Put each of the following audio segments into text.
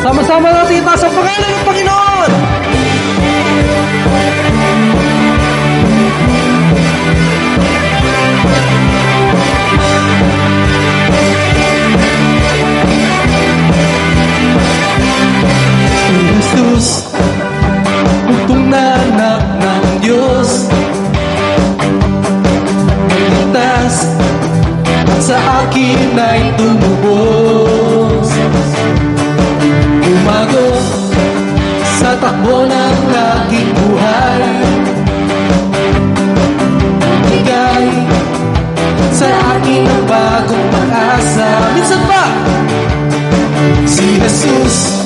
Sama-sama natin itaas ang pangalan ng Panginoon! Si Jesus, buntong na anak ng Diyos, nagligtas at sa akin ay tumubos. Umago sa takbo ng aking buhay, bigay sa akin ang bagong pag-asa. Minsan pa, si Jesus,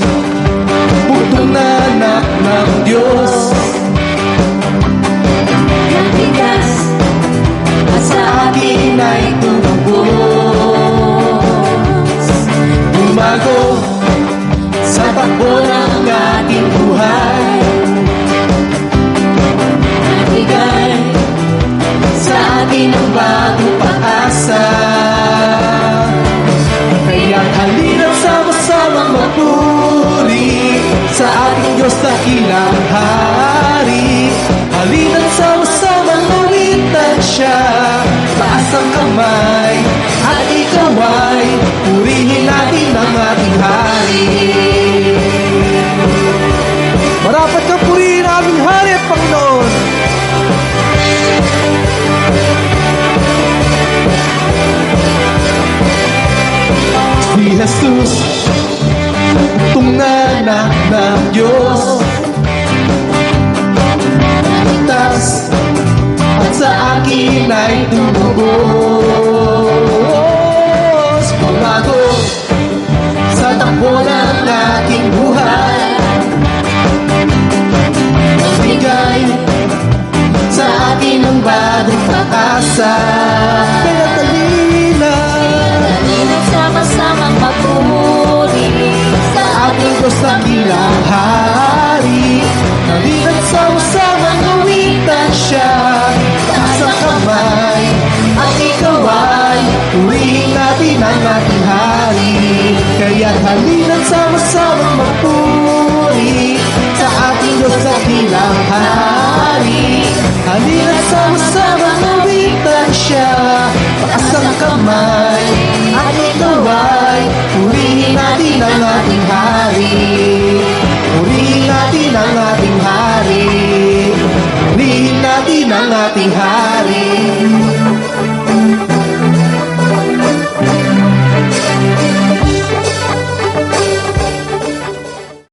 buntong na anak ng Diyos, nagbigas at sa akin ay tumubos. umago sa takbo ng aking buhay, Nagbigay sa akin ang bagong pag-asa. kaya halina't sama-samang magpuri sa ating Diyos dakilang Hari. Halina't sama-samang lawitan Siya, taas ang kamay at ikaw ay purihin natin ang ating Hari. Marapat kang purihin ang aming Hari at Panginoon. Si Jesus, buntong na anak ng Diyos, nagligtas at sa akin ay tumubos. Umago sa takbo ng aking buhay, nagbigay sa akin ang bagong pag-asa. Kaya talina Halina't sama-samang magpumuli sa ating Diyos dakilang Hari. Halina't sama-samang lawitan Siya, taas ang kamay at ikaw ay purihin natin ang ating Hari. Kaya halina't sama-samang magpuri sa ating Diyos dakilang Hari. Halina't sama-samang lawitan Siya, taas ang kamay at ikaw ay purihin natin ang ating Hari. Purihin natin ang ating Hari. Purihin natin ang ating Hari.